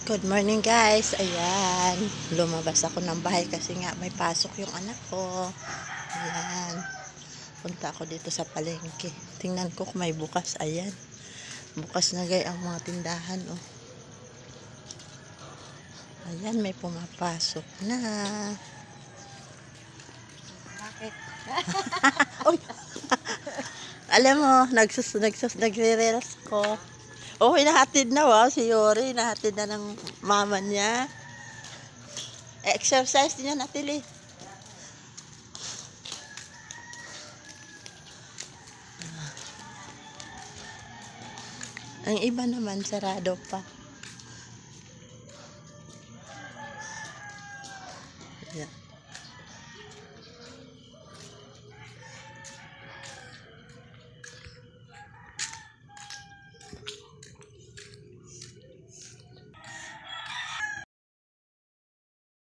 Good morning guys, ayan, lumabas ako ng bahay kasi nga may pasok yung anak ko. Ayan, punta ako dito sa palengke, tingnan ko kung may bukas. Ayan, bukas na gay ang mga tindahan. Oh, ayan, may pumapasok na. Bakit? Uy, alam mo, nagre-reels ko. Oh, hinahatid na, wow, si Yori, hinahatid na ng mama niya. Exercise din yan, Atili. Ang iba naman, sarado pa. Ayan.